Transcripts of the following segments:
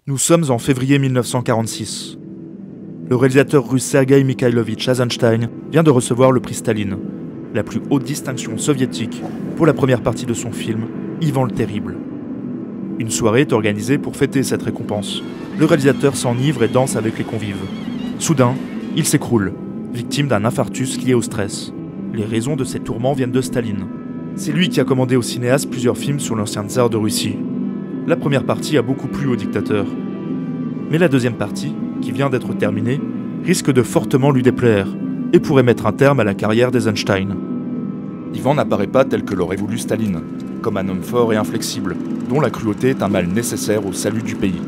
Nous sommes en février 1946. Le réalisateur russe Sergueï Mikhailovitch Eisenstein vient de recevoir le prix Staline, la plus haute distinction soviétique, pour la première partie de son film Ivan le Terrible. Une soirée est organisée pour fêter cette récompense. Le réalisateur s'enivre et danse avec les convives. Soudain, il s'écroule, victime d'un infarctus lié au stress. Les raisons de ces tourments viennent de Staline. C'est lui qui a commandé au cinéaste plusieurs films sur l'ancien tsar de Russie. La première partie a beaucoup plu au dictateur. Mais la deuxième partie, qui vient d'être terminée, risque de fortement lui déplaire et pourrait mettre un terme à la carrière d'Eisenstein. Ivan n'apparaît pas tel que l'aurait voulu Staline, comme un homme fort et inflexible, dont la cruauté est un mal nécessaire au salut du pays.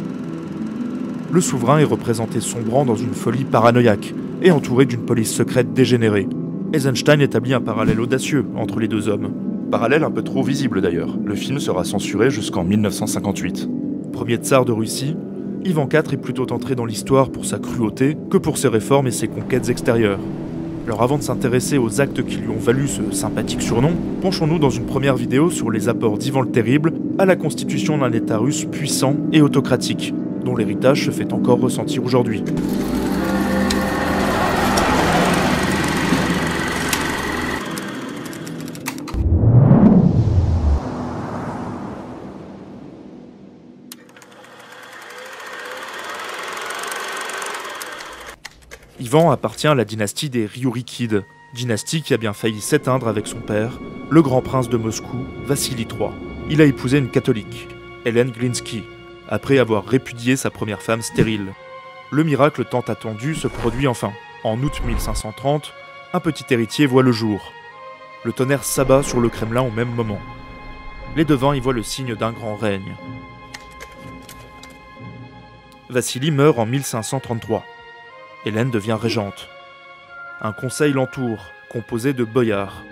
Le souverain est représenté sombrant dans une folie paranoïaque et entouré d'une police secrète dégénérée. Eisenstein établit un parallèle audacieux entre les deux hommes. Parallèle un peu trop visible d'ailleurs, le film sera censuré jusqu'en 1958. Premier tsar de Russie, Ivan IV est plutôt entré dans l'histoire pour sa cruauté que pour ses réformes et ses conquêtes extérieures. Alors avant de s'intéresser aux actes qui lui ont valu ce sympathique surnom, penchons-nous dans une première vidéo sur les apports d'Ivan le Terrible à la constitution d'un État russe puissant et autocratique, dont l'héritage se fait encore ressentir aujourd'hui. Ivan appartient à la dynastie des Ryurikides, dynastie qui a bien failli s'éteindre avec son père, le grand prince de Moscou, Vassili III. Il a épousé une catholique, Hélène Glinsky, après avoir répudié sa première femme stérile. Le miracle tant attendu se produit enfin. En août 1530, un petit héritier voit le jour. Le tonnerre s'abat sur le Kremlin au même moment. Les devins y voient le signe d'un grand règne. Vassili meurt en 1533. Hélène devient régente. Un conseil l'entoure, composé de boyards.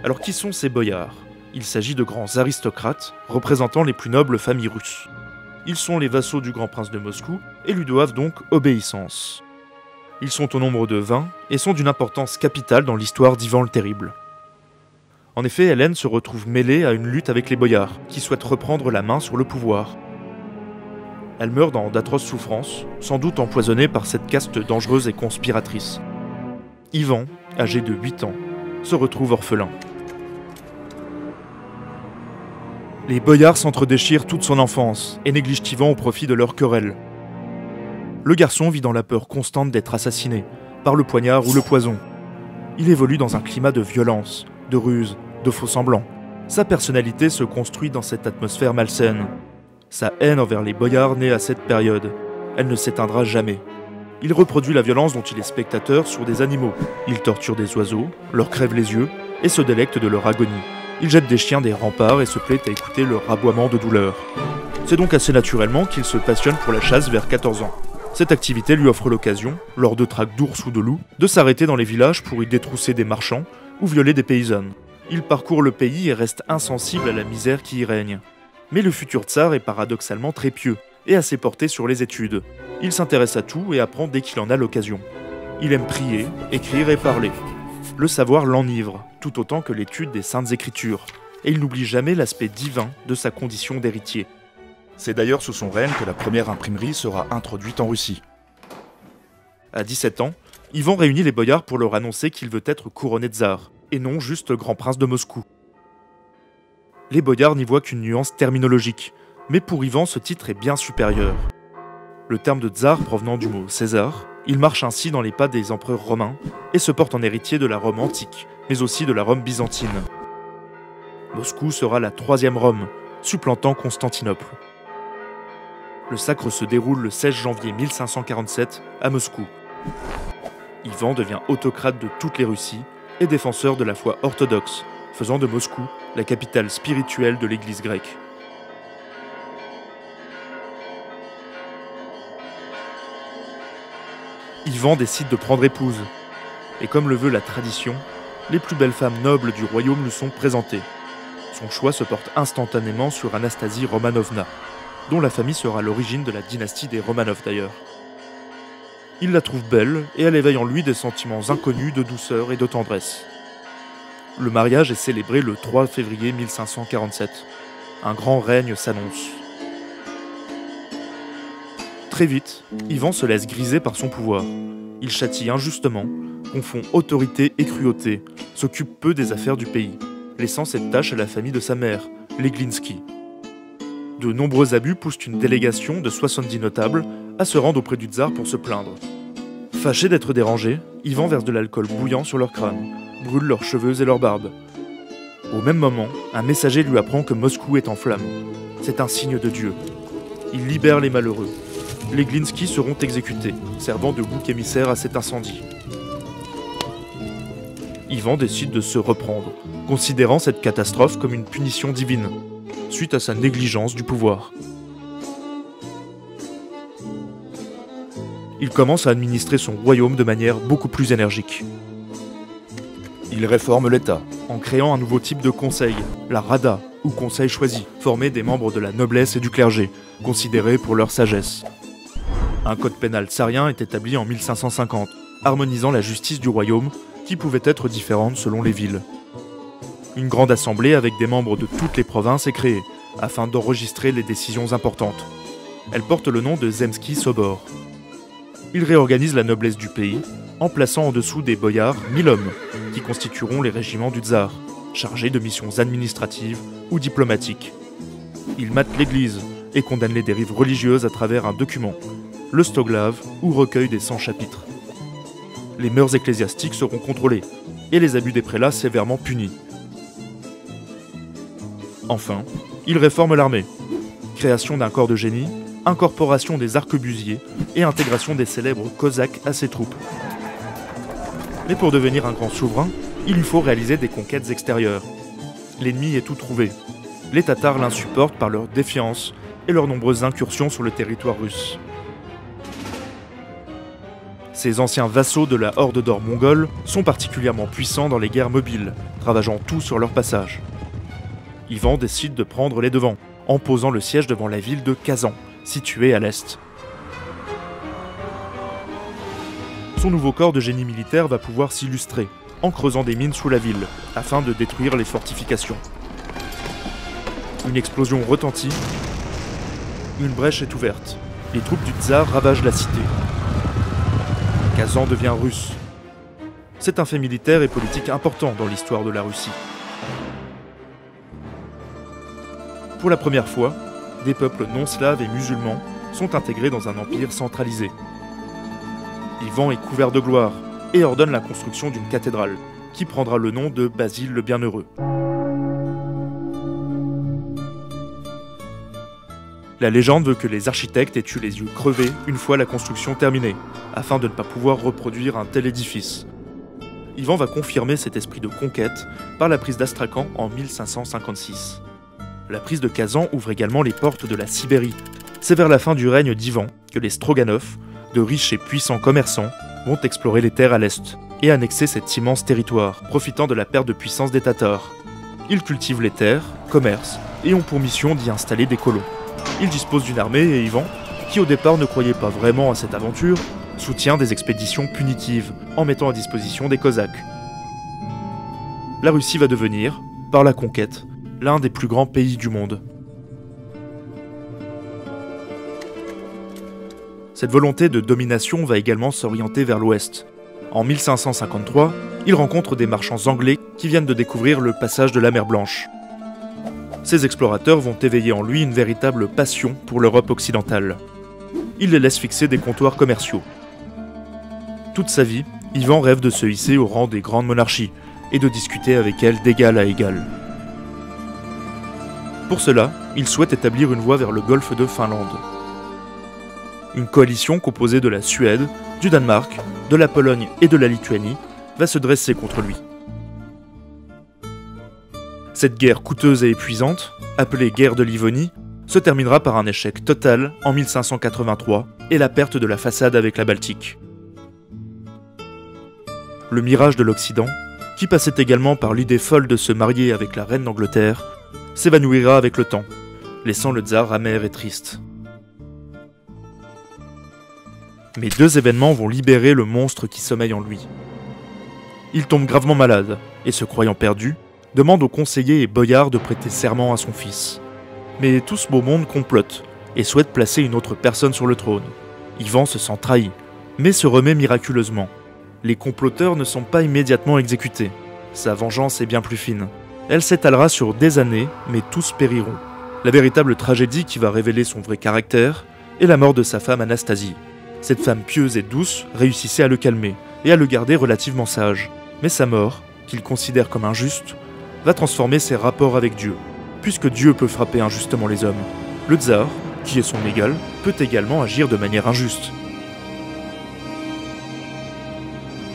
Alors qui sont ces boyards ? Il s'agit de grands aristocrates représentant les plus nobles familles russes. Ils sont les vassaux du grand prince de Moscou et lui doivent donc obéissance. Ils sont au nombre de 20 et sont d'une importance capitale dans l'histoire d'Ivan le Terrible. En effet, Hélène se retrouve mêlée à une lutte avec les boyards, qui souhaitent reprendre la main sur le pouvoir. Elle meurt dans d'atroces souffrances, sans doute empoisonnée par cette caste dangereuse et conspiratrice. Ivan, âgé de 8 ans, se retrouve orphelin. Les boyards s'entredéchirent toute son enfance et négligent Ivan au profit de leur querelle. Le garçon vit dans la peur constante d'être assassiné, par le poignard ou le poison. Il évolue dans un climat de violence, de ruse, de faux-semblants. Sa personnalité se construit dans cette atmosphère malsaine. Sa haine envers les boyards naît à cette période. Elle ne s'éteindra jamais. Il reproduit la violence dont il est spectateur sur des animaux. Il torture des oiseaux, leur crève les yeux et se délecte de leur agonie. Il jette des chiens des remparts et se plaît à écouter leur aboiement de douleur. C'est donc assez naturellement qu'il se passionne pour la chasse vers 14 ans. Cette activité lui offre l'occasion, lors de traques d'ours ou de loups, de s'arrêter dans les villages pour y détrousser des marchands ou violer des paysannes. Il parcourt le pays et reste insensible à la misère qui y règne. Mais le futur tsar est paradoxalement très pieux et assez porté sur les études. Il s'intéresse à tout et apprend dès qu'il en a l'occasion. Il aime prier, écrire et parler. Le savoir l'enivre, tout autant que l'étude des saintes écritures, et il n'oublie jamais l'aspect divin de sa condition d'héritier. C'est d'ailleurs sous son règne que la première imprimerie sera introduite en Russie. À 17 ans, Ivan réunit les boyards pour leur annoncer qu'il veut être couronné tsar, et non juste grand prince de Moscou. Les boyards n'y voient qu'une nuance terminologique, mais pour Ivan ce titre est bien supérieur. Le terme de tsar provenant du mot César, il marche ainsi dans les pas des empereurs romains et se porte en héritier de la Rome antique, mais aussi de la Rome byzantine. Moscou sera la troisième Rome, supplantant Constantinople. Le sacre se déroule le 16 janvier 1547 à Moscou. Ivan devient autocrate de toutes les Russies et défenseur de la foi orthodoxe, faisant de Moscou la capitale spirituelle de l'Église grecque. Ivan décide de prendre épouse, et comme le veut la tradition, les plus belles femmes nobles du royaume lui sont présentées. Son choix se porte instantanément sur Anastasie Romanovna, dont la famille sera l'origine de la dynastie des Romanov d'ailleurs. Il la trouve belle et elle éveille en lui des sentiments inconnus de douceur et de tendresse. Le mariage est célébré le 3 février 1547. Un grand règne s'annonce. Très vite, Ivan se laisse griser par son pouvoir. Il châtie injustement, confond autorité et cruauté, s'occupe peu des affaires du pays, laissant cette tâche à la famille de sa mère, les Glinski. De nombreux abus poussent une délégation de 70 notables à se rendre auprès du tsar pour se plaindre. Fâchés d'être dérangés, Ivan verse de l'alcool bouillant sur leur crâne, brûle leurs cheveux et leurs barbes. Au même moment, un messager lui apprend que Moscou est en flammes. C'est un signe de Dieu. Il libère les malheureux. Les Glinski seront exécutés, servant de bouc émissaire à cet incendie. Ivan décide de se reprendre, considérant cette catastrophe comme une punition divine, suite à sa négligence du pouvoir. Il commence à administrer son royaume de manière beaucoup plus énergique. Il réforme l'État, En créant un nouveau type de conseil, la Rada, ou conseil choisi, formé des membres de la noblesse et du clergé, considérés pour leur sagesse. Un code pénal tsarien est établi en 1550, harmonisant la justice du royaume, qui pouvait être différente selon les villes. Une grande assemblée avec des membres de toutes les provinces est créée, afin d'enregistrer les décisions importantes. Elle porte le nom de Zemski Sobor. Il réorganise la noblesse du pays, en plaçant en dessous des boyards 1000 hommes, qui constitueront les régiments du tsar, chargés de missions administratives ou diplomatiques. Il mate l'église et condamne les dérives religieuses à travers un document, le Stoglav ou recueil des 100 chapitres. Les mœurs ecclésiastiques seront contrôlées et les abus des prélats sévèrement punis. Enfin, il réforme l'armée. Création d'un corps de génie, incorporation des arquebusiers et intégration des célèbres cosaques à ses troupes. Mais pour devenir un grand souverain, il lui faut réaliser des conquêtes extérieures. L'ennemi est tout trouvé. Les Tatars l'insupportent par leur défiance et leurs nombreuses incursions sur le territoire russe. Ces anciens vassaux de la Horde d'or mongole sont particulièrement puissants dans les guerres mobiles, ravageant tout sur leur passage. Ivan décide de prendre les devants, en posant le siège devant la ville de Kazan, située à l'est. Son nouveau corps de génie militaire va pouvoir s'illustrer, en creusant des mines sous la ville, afin de détruire les fortifications. Une explosion retentit, une brèche est ouverte. Les troupes du tsar ravagent la cité. Kazan devient russe. C'est un fait militaire et politique important dans l'histoire de la Russie. Pour la première fois, des peuples non slaves et musulmans sont intégrés dans un empire centralisé. Ivan est couvert de gloire et ordonne la construction d'une cathédrale, qui prendra le nom de Basile le Bienheureux. La légende veut que les architectes aient eu les yeux crevés une fois la construction terminée, afin de ne pas pouvoir reproduire un tel édifice. Ivan va confirmer cet esprit de conquête par la prise d'Astrakhan en 1556. La prise de Kazan ouvre également les portes de la Sibérie. C'est vers la fin du règne d'Ivan que les Stroganov, de riches et puissants commerçants, vont explorer les terres à l'est et annexer cet immense territoire, profitant de la perte de puissance des Tatars. Ils cultivent les terres, commercent et ont pour mission d'y installer des colons. Ils disposent d'une armée et Ivan, qui au départ ne croyait pas vraiment à cette aventure, soutient des expéditions punitives en mettant à disposition des Cosaques. La Russie va devenir, par la conquête, l'un des plus grands pays du monde. Cette volonté de domination va également s'orienter vers l'ouest. En 1553, il rencontre des marchands anglais qui viennent de découvrir le passage de la mer Blanche. Ces explorateurs vont éveiller en lui une véritable passion pour l'Europe occidentale. Il les laisse fixer des comptoirs commerciaux. Toute sa vie, Ivan rêve de se hisser au rang des grandes monarchies et de discuter avec elles d'égal à égal. Pour cela, il souhaite établir une voie vers le golfe de Finlande. Une coalition composée de la Suède, du Danemark, de la Pologne et de la Lituanie va se dresser contre lui. Cette guerre coûteuse et épuisante, appelée guerre de Livonie, se terminera par un échec total en 1583 et la perte de la façade avec la Baltique. Le mirage de l'Occident, qui passait également par l'idée folle de se marier avec la reine d'Angleterre, s'évanouira avec le temps, laissant le tsar amer et triste. Mais deux événements vont libérer le monstre qui sommeille en lui. Il tombe gravement malade, et se croyant perdu, demande aux conseillers et boyards de prêter serment à son fils. Mais tout ce beau monde complote, et souhaite placer une autre personne sur le trône, Ivan se sent trahi, mais se remet miraculeusement. Les comploteurs ne sont pas immédiatement exécutés. Sa vengeance est bien plus fine. Elle s'étalera sur des années, mais tous périront. La véritable tragédie qui va révéler son vrai caractère est la mort de sa femme Anastasie. Cette femme pieuse et douce réussissait à le calmer et à le garder relativement sage. Mais sa mort, qu'il considère comme injuste, va transformer ses rapports avec Dieu, puisque Dieu peut frapper injustement les hommes. Le tsar, qui est son égal, peut également agir de manière injuste.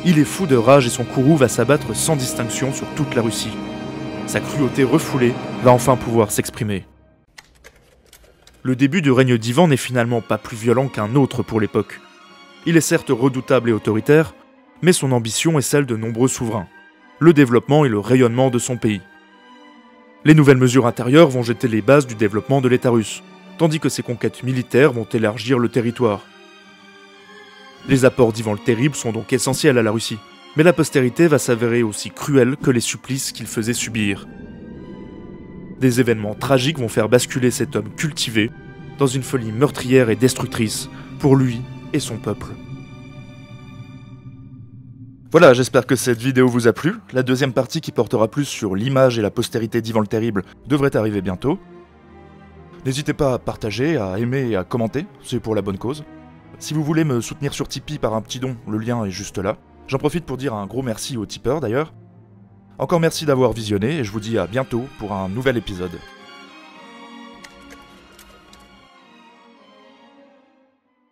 Il est fou de rage et son courroux va s'abattre sans distinction sur toute la Russie. Sa cruauté refoulée va enfin pouvoir s'exprimer. Le début du règne d'Ivan n'est finalement pas plus violent qu'un autre pour l'époque. Il est certes redoutable et autoritaire, mais son ambition est celle de nombreux souverains, le développement et le rayonnement de son pays. Les nouvelles mesures intérieures vont jeter les bases du développement de l'État russe, tandis que ses conquêtes militaires vont élargir le territoire. Les apports d'Ivan le Terrible sont donc essentiels à la Russie, mais la postérité va s'avérer aussi cruelle que les supplices qu'il faisait subir. Des événements tragiques vont faire basculer cet homme cultivé dans une folie meurtrière et destructrice pour lui et son peuple. Voilà, j'espère que cette vidéo vous a plu. La deuxième partie qui portera plus sur l'image et la postérité d'Ivan le Terrible devrait arriver bientôt. N'hésitez pas à partager, à aimer et à commenter, c'est pour la bonne cause. Si vous voulez me soutenir sur Tipeee par un petit don, le lien est juste là. J'en profite pour dire un gros merci aux tipeurs d'ailleurs. Encore merci d'avoir visionné et je vous dis à bientôt pour un nouvel épisode.